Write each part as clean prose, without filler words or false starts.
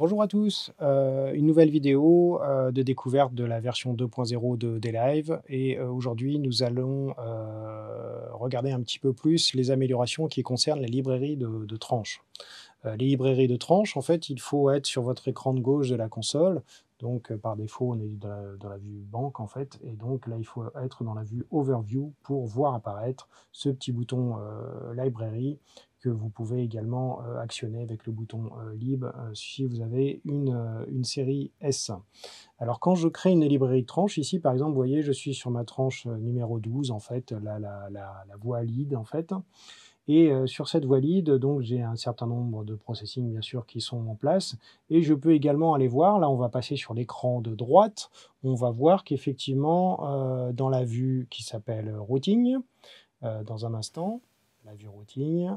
Bonjour à tous, une nouvelle vidéo de découverte de la version 2.0 de DLive et aujourd'hui nous allons regarder un petit peu plus les améliorations qui concernent les librairies de tranches. Les librairies de tranches, en fait, il faut être sur votre écran de gauche de la console, donc par défaut on est dans la vue banque en fait, et donc là il faut être dans la vue Overview pour voir apparaître ce petit bouton Library que vous pouvez également actionner avec le bouton Lib si vous avez une série S. Alors quand je crée une librairie de tranches, ici par exemple, vous voyez, je suis sur ma tranche numéro 12, en fait, la voie lead en fait, et sur cette voie lead, donc j'ai un certain nombre de processing bien sûr qui sont en place, et je peux également aller voir, là on va passer sur l'écran de droite, on va voir qu'effectivement dans la vue qui s'appelle routing, dans un instant, la vue routing,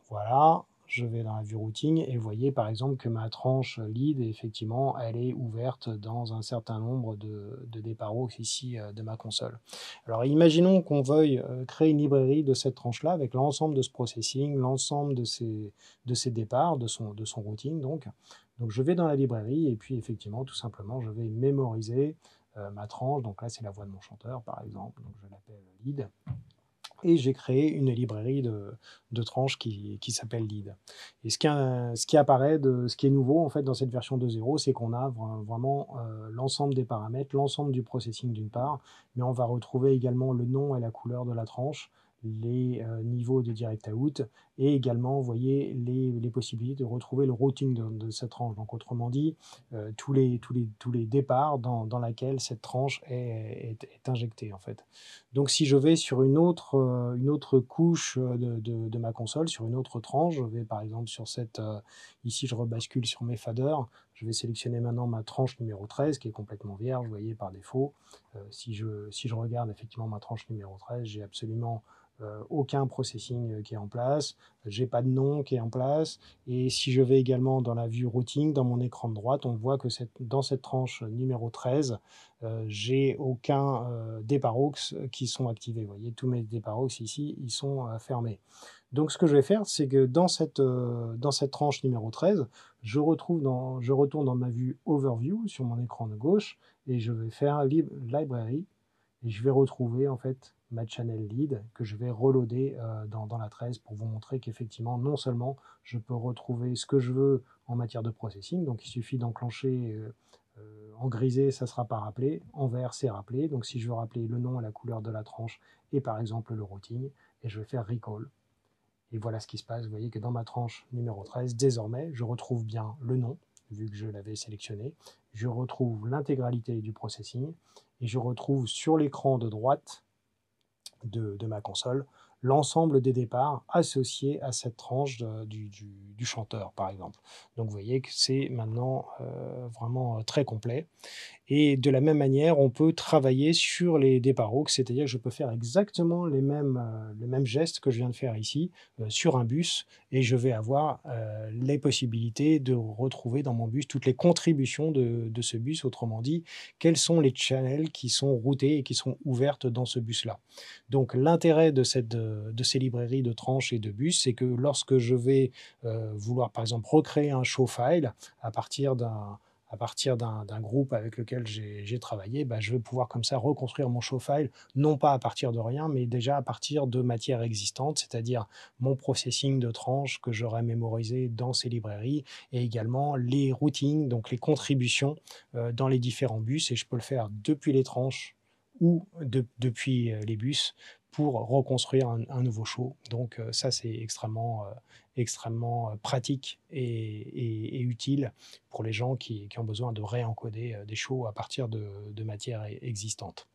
voilà, je vais dans la vue routing et vous voyez par exemple que ma tranche lead, effectivement, elle est ouverte dans un certain nombre de départs aux ici de ma console. Alors imaginons qu'on veuille créer une librairie de cette tranche-là avec l'ensemble de ce processing, l'ensemble de ces départs, de son routing donc. Donc je vais dans la librairie et puis effectivement, tout simplement, je vais mémoriser ma tranche. Donc là, c'est la voix de mon chanteur par exemple, donc je l'appelle lead et j'ai créé une librairie de tranches qui s'appelle lead. Et ce qui apparaît, ce qui est nouveau en fait dans cette version 2.0, c'est qu'on a vraiment l'ensemble des paramètres, l'ensemble du processing d'une part, mais on va retrouver également le nom et la couleur de la tranche, les niveaux de direct out, et également, vous voyez, les possibilités de retrouver le routing de cette tranche. Donc autrement dit, tous les départs dans laquelle cette tranche est injectée en fait. Donc si je vais sur une autre couche de ma console, sur une autre tranche, je vais par exemple sur cette, ici je rebascule sur mes faders, je vais sélectionner maintenant ma tranche numéro 13 qui est complètement vierge, vous voyez par défaut. Si je regarde effectivement ma tranche numéro 13, j'ai absolument aucun processing qui est en place, j'ai pas de nom qui est en place, et si je vais également dans la vue routing, dans mon écran de droite, on voit que dans cette tranche numéro 13, j'ai aucun départ aux qui sont activés. Vous voyez, tous mes départs aux ici, ils sont fermés. Donc ce que je vais faire, c'est que dans cette tranche numéro 13, je retourne dans ma vue Overview sur mon écran de gauche, et je vais faire Library, et je vais retrouver en fait ma channel lead que je vais reloader dans la 13 pour vous montrer qu'effectivement, non seulement je peux retrouver ce que je veux en matière de processing, donc il suffit d'enclencher en grisé, ça ne sera pas rappelé, en vert, c'est rappelé, donc si je veux rappeler le nom et la couleur de la tranche et par exemple le routing, et je vais faire recall. Et voilà ce qui se passe, vous voyez que dans ma tranche numéro 13, désormais, je retrouve bien le nom, vu que je l'avais sélectionné, je retrouve l'intégralité du processing, et je retrouve sur l'écran de droite de ma console l'ensemble des départs associés à cette tranche du chanteur, par exemple. Donc vous voyez que c'est maintenant vraiment très complet. Et de la même manière, on peut travailler sur les départs aux, c'est-à-dire que je peux faire exactement les mêmes gestes que je viens de faire ici sur un bus, et je vais avoir les possibilités de retrouver dans mon bus toutes les contributions de ce bus, autrement dit, quels sont les channels qui sont routés et qui sont ouvertes dans ce bus-là. Donc l'intérêt de ces librairies de tranches et de bus, c'est que lorsque je vais vouloir par exemple recréer un show file à partir d'un groupe avec lequel j'ai travaillé, bah, je vais pouvoir comme ça reconstruire mon show file, non pas à partir de rien, mais déjà à partir de matière existante, c'est-à-dire mon processing de tranches que j'aurais mémorisé dans ces librairies, et également les routings, donc les contributions dans les différents bus, et je peux le faire depuis les tranches ou depuis les bus pour reconstruire un nouveau show. Donc ça, c'est extrêmement pratique et utile pour les gens qui ont besoin de réencoder des shows à partir de matières existantes.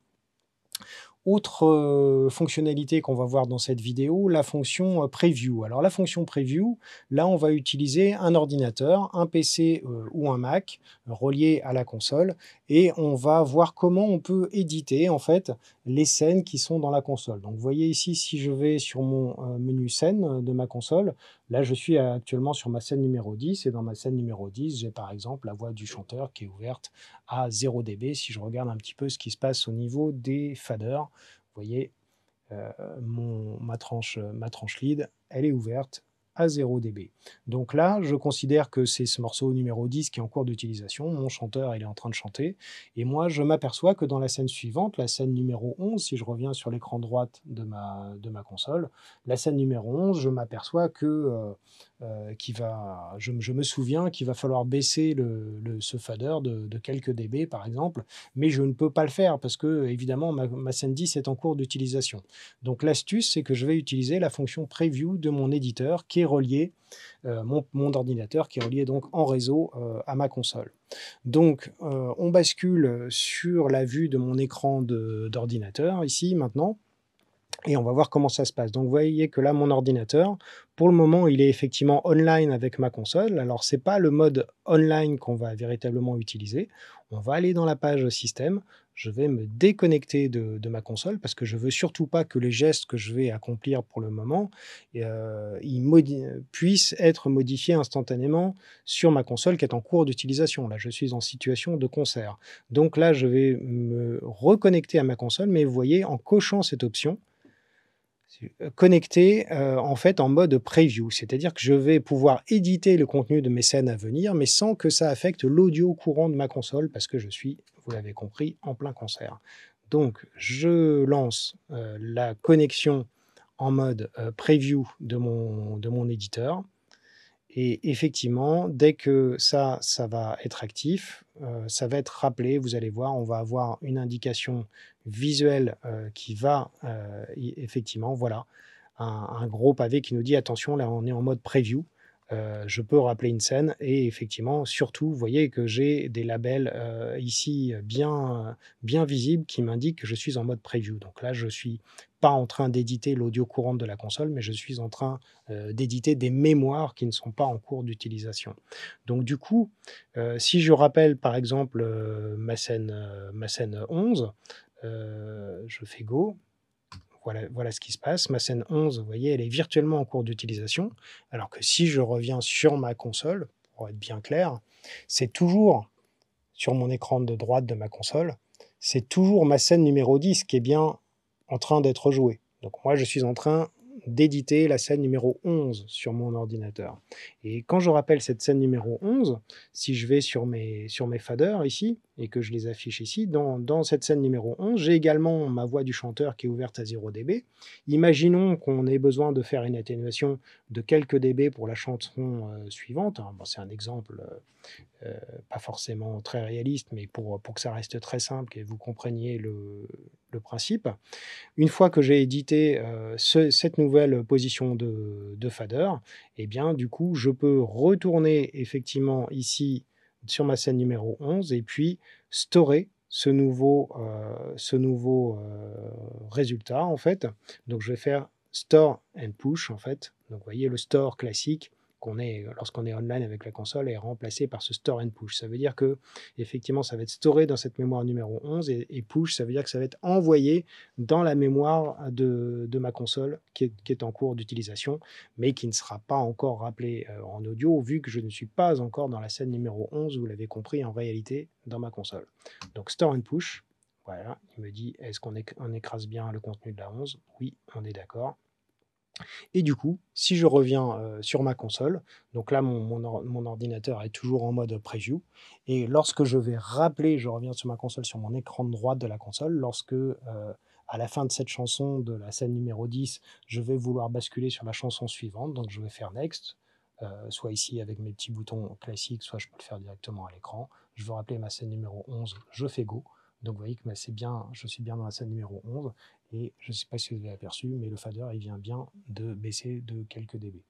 Autre fonctionnalité qu'on va voir dans cette vidéo, la fonction Preview. Alors la fonction Preview, là on va utiliser un ordinateur, un PC ou un Mac relié à la console, et on va voir comment on peut éditer en fait les scènes qui sont dans la console. Donc vous voyez ici, si je vais sur mon menu scène de ma console, là je suis actuellement sur ma scène numéro 10, et dans ma scène numéro 10, j'ai par exemple la voix du chanteur qui est ouverte à 0 dB. Si je regarde un petit peu ce qui se passe au niveau des faders, vous voyez, ma tranche lead, elle est ouverte à 0 dB. Donc là, je considère que c'est ce morceau numéro 10 qui est en cours d'utilisation. Mon chanteur, il est en train de chanter. Et moi, je m'aperçois que dans la scène suivante, la scène numéro 11, si je reviens sur l'écran droite de ma console, la scène numéro 11, je m'aperçois que je me souviens qu'il va falloir baisser ce fader de quelques dB, par exemple, mais je ne peux pas le faire parce que, évidemment, ma scène 10 est en cours d'utilisation. Donc l'astuce, c'est que je vais utiliser la fonction preview de mon éditeur qui est relié, mon ordinateur qui est relié donc en réseau à ma console. Donc on bascule sur la vue de mon écran d'ordinateur ici maintenant. Et on va voir comment ça se passe. Donc vous voyez que là, mon ordinateur, pour le moment, il est effectivement online avec ma console. Alors, ce n'est pas le mode online qu'on va véritablement utiliser. On va aller dans la page système. Je vais me déconnecter de ma console parce que je ne veux surtout pas que les gestes que je vais accomplir pour le moment puissent être modifiés instantanément sur ma console qui est en cours d'utilisation. Là, je suis en situation de concert. Donc là, je vais me reconnecter à ma console, mais vous voyez, en cochant cette option, connecté en fait en mode preview, c'est-à-dire que je vais pouvoir éditer le contenu de mes scènes à venir, mais sans que ça affecte l'audio courant de ma console, parce que je suis, vous l'avez compris, en plein concert. Donc je lance la connexion en mode preview de mon éditeur. Et effectivement, dès que ça va être actif, ça va être rappelé. Vous allez voir, on va avoir une indication visuelle qui va effectivement, voilà, un gros pavé qui nous dit attention, là on est en mode preview. Je peux rappeler une scène et effectivement, surtout, vous voyez que j'ai des labels ici bien visibles qui m'indiquent que je suis en mode preview. Donc là, je suis pas en train d'éditer l'audio courante de la console, mais je suis en train d'éditer des mémoires qui ne sont pas en cours d'utilisation. Donc du coup, si je rappelle par exemple ma scène 11, je fais Go. Voilà ce qui se passe. Ma scène 11, vous voyez, elle est virtuellement en cours d'utilisation, alors que si je reviens sur ma console, pour être bien clair, c'est toujours sur mon écran de droite de ma console, c'est toujours ma scène numéro 10 qui est bien en train d'être jouée. Donc moi, je suis en train d'éditer la scène numéro 11 sur mon ordinateur. Et quand je rappelle cette scène numéro 11, si je vais sur mes faders ici, et que je les affiche ici, dans cette scène numéro 11, j'ai également ma voix du chanteur qui est ouverte à 0 dB. Imaginons qu'on ait besoin de faire une atténuation de quelques dB pour la chanson suivante. Bon, c'est un exemple pas forcément très réaliste, mais pour que ça reste très simple et vous compreniez le principe. Une fois que j'ai édité cette nouvelle position de fader, eh bien, du coup, je peux retourner effectivement ici sur ma scène numéro 11 et puis storer ce nouveau résultat, en fait. Donc, je vais faire store and push, en fait. Donc, vous voyez, le store classique lorsqu'on est online avec la console est remplacé par ce store and push. Ça veut dire que effectivement, ça va être storé dans cette mémoire numéro 11 et push, ça veut dire que ça va être envoyé dans la mémoire de ma console qui est en cours d'utilisation, mais qui ne sera pas encore rappelé en audio, vu que je ne suis pas encore dans la scène numéro 11, vous l'avez compris, en réalité, dans ma console. Donc store and push, voilà, il me dit, est-ce qu'on écrase bien le contenu de la 11? Oui, on est d'accord. Et du coup, si je reviens sur ma console, donc là, mon ordinateur est toujours en mode preview. Et lorsque je vais rappeler, je reviens sur ma console, sur mon écran de droite de la console, lorsque à la fin de cette chanson, de la scène numéro 10, je vais vouloir basculer sur la chanson suivante. Donc je vais faire Next, soit ici avec mes petits boutons classiques, soit je peux le faire directement à l'écran. Je veux rappeler ma scène numéro 11, je fais Go. Donc vous voyez que je suis bien dans la scène numéro 11. Et je ne sais pas si vous avez aperçu, mais le fader, il vient bien de baisser de quelques dB.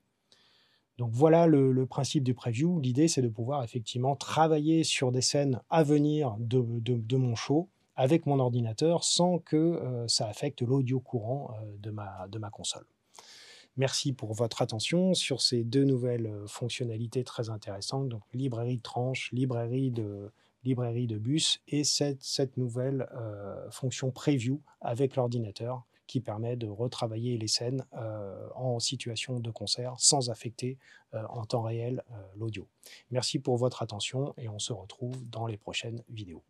Donc voilà le principe du preview. L'idée, c'est de pouvoir effectivement travailler sur des scènes à venir de mon show avec mon ordinateur sans que ça affecte l'audio courant de ma console. Merci pour votre attention sur ces deux nouvelles fonctionnalités très intéressantes, donc librairie de tranches, librairie de bus et cette nouvelle fonction preview avec l'ordinateur qui permet de retravailler les scènes en situation de concert sans affecter en temps réel l'audio. Merci pour votre attention et on se retrouve dans les prochaines vidéos.